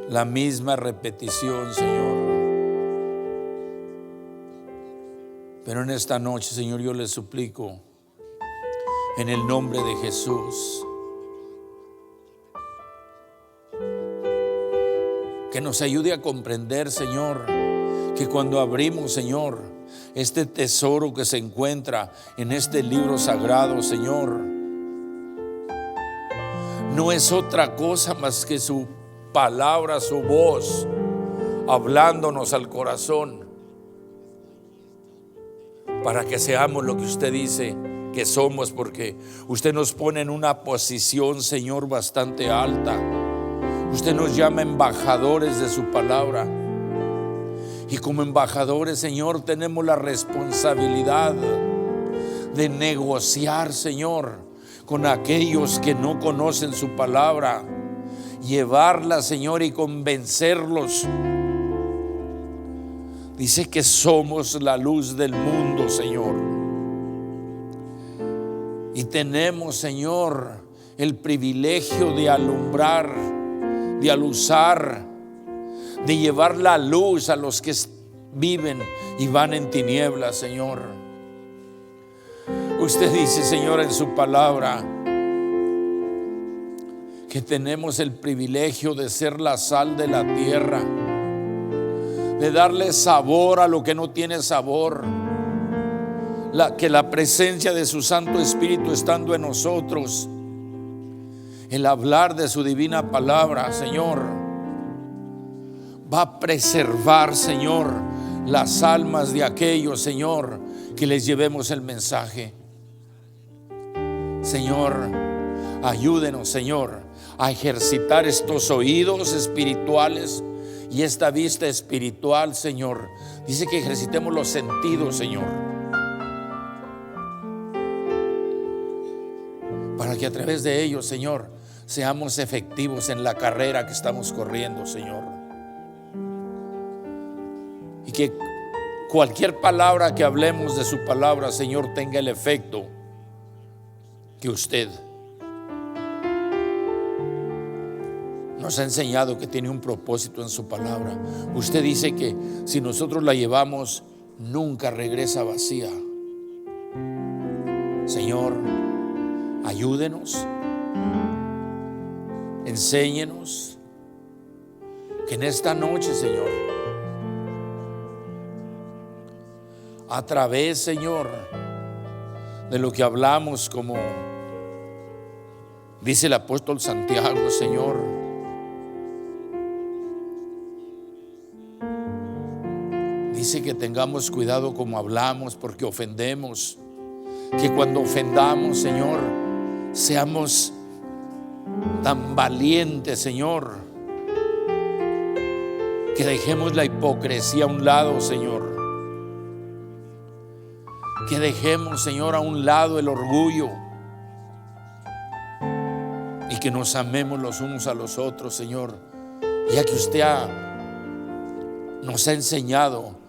la misma repetición, Señor. Pero en esta noche, Señor, yo le suplico en el nombre de Jesús que nos ayude a comprender, Señor, que cuando abrimos, Señor, este tesoro que se encuentra en este libro sagrado, Señor, no es otra cosa más que su palabra, su voz, hablándonos al corazón, para que seamos lo que usted dice que somos, porque usted nos pone en una posición, Señor, bastante alta. Usted nos llama embajadores de su palabra. Y como embajadores, Señor, tenemos la responsabilidad de negociar, Señor, con aquellos que no conocen su palabra. Llevarla, Señor, y convencerlos. Dice que somos la luz del mundo, Señor. Y tenemos, Señor, el privilegio de alumbrar, de alusar, de llevar la luz a los que viven y van en tinieblas, Señor. Usted dice, Señor, en su palabra que tenemos el privilegio de ser la sal de la tierra, de darle sabor a lo que no tiene sabor. Que la presencia de su Santo Espíritu estando en nosotros, el hablar de su divina palabra, Señor, va a preservar, Señor, las almas de aquellos, Señor, que les llevemos el mensaje. Señor, ayúdenos, Señor, a ejercitar estos oídos espirituales y esta vista espiritual, Señor. Dice que ejercitemos los sentidos, Señor, para que a través de ellos, Señor, seamos efectivos en la carrera que estamos corriendo, Señor. Y que cualquier palabra que hablemos de su palabra, Señor, tenga el efecto que usted nos ha enseñado, que tiene un propósito en su palabra. Usted dice que si nosotros la llevamos, nunca regresa vacía. Señor, ayúdenos, enséñenos, que en esta noche, Señor, a través, Señor, de lo que hablamos, como dice el apóstol Santiago, Señor, dice que tengamos cuidado como hablamos, porque ofendemos. Que cuando ofendamos, Señor, seamos tan valientes, Señor, que dejemos la hipocresía a un lado, Señor. Que dejemos, Señor, a un lado el orgullo, y que nos amemos los unos a los otros, Señor, ya que usted nos ha enseñado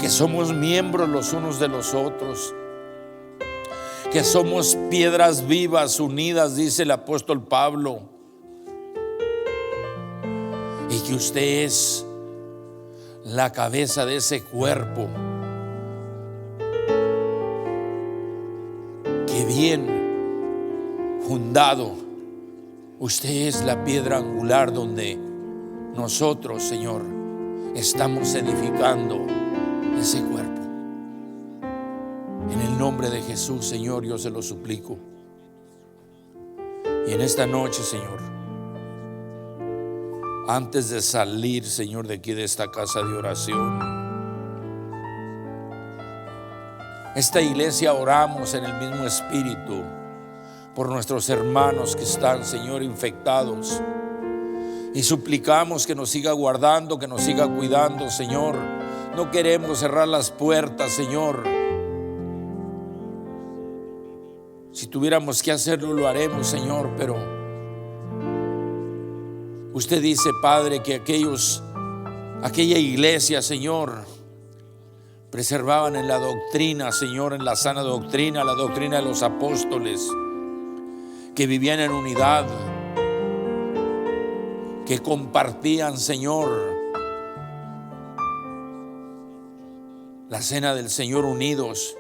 que somos miembros los unos de los otros, que somos piedras vivas unidas, dice el apóstol Pablo, y que usted es la cabeza de ese cuerpo, que bien fundado, usted es la piedra angular donde nosotros, Señor, estamos edificando ese cuerpo. En el nombre de Jesús, Señor, yo se lo suplico. Y en esta noche, Señor, antes de salir, Señor, de aquí, de esta casa de oración, esta iglesia oramos en el mismo espíritu por nuestros hermanos que están, Señor, infectados, y suplicamos que nos siga guardando, que nos siga cuidando, Señor. No queremos cerrar las puertas, Señor. Si tuviéramos que hacerlo, lo haremos, Señor, pero usted dice, Padre, que aquella iglesia, Señor, preservaban en la doctrina, Señor, en la sana doctrina, la doctrina de los apóstoles, que vivían en unidad, que compartían, Señor, la cena del Señor unidos,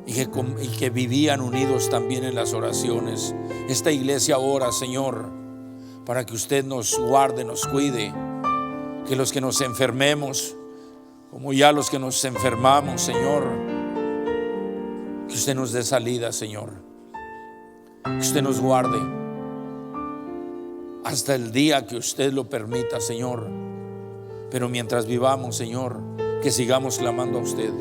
y que vivían unidos también en las oraciones. Esta iglesia ora, Señor, para que usted nos guarde, nos cuide, que los que nos enfermemos, como ya los que nos enfermamos, Señor, que usted nos dé salida, Señor, que usted nos guarde hasta el día que usted lo permita, Señor. Pero mientras vivamos, Señor, que sigamos clamando a usted,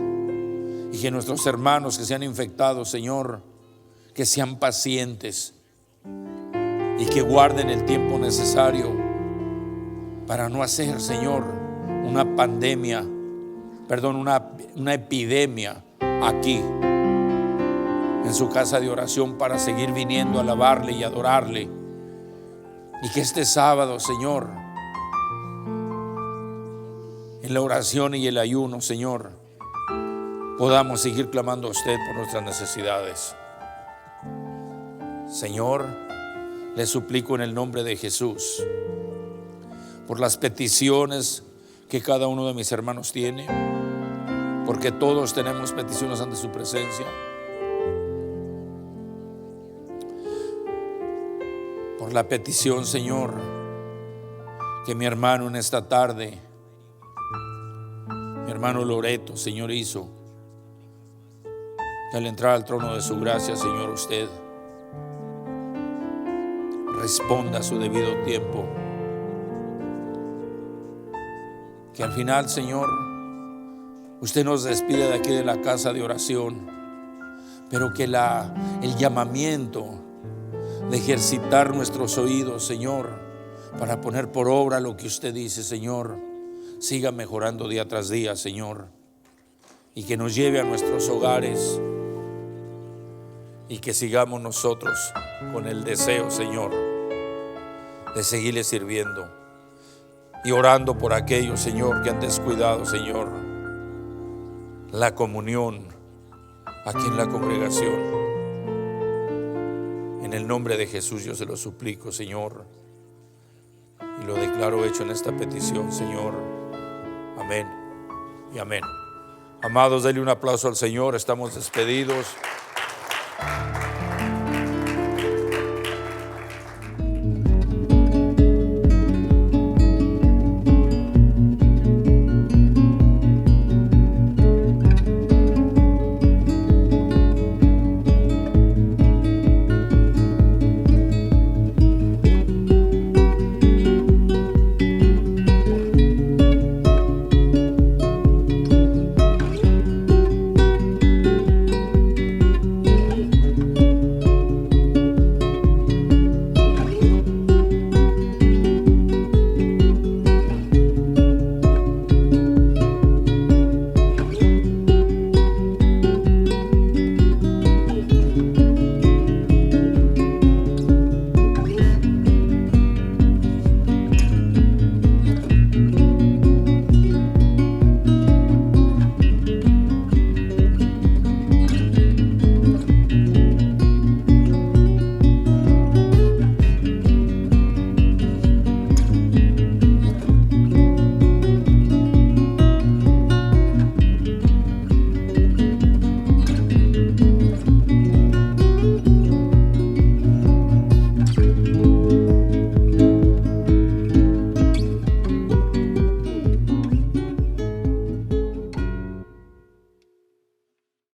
y que nuestros hermanos que se han infectado, Señor, que sean pacientes y que guarden el tiempo necesario para no hacer, Señor, una pandemia, perdón, una epidemia aquí en su casa de oración, para seguir viniendo a alabarle y adorarle. Y que este sábado, Señor, en la oración y el ayuno, Señor, podamos seguir clamando a usted por nuestras necesidades. Señor, le suplico en el nombre de Jesús por las peticiones que cada uno de mis hermanos tiene, porque todos tenemos peticiones ante su presencia. Por la petición, Señor, que mi hermano en esta tarde, mi hermano Loreto, Señor, hizo, que al entrar al trono de su gracia, Señor, usted responda a su debido tiempo. Que al final, Señor, usted nos despide de aquí, de la casa de oración, pero que el llamamiento de ejercitar nuestros oídos, Señor, para poner por obra lo que usted dice, Señor, siga mejorando día tras día, Señor, y que nos lleve a nuestros hogares, y que sigamos nosotros con el deseo, Señor, de seguirle sirviendo y orando por aquellos, Señor, que han descuidado, Señor, la comunión aquí en la congregación. En el nombre de Jesús yo se lo suplico, Señor, y lo declaro hecho en esta petición, Señor. Amén y amén. Amados, denle un aplauso al Señor. Estamos despedidos.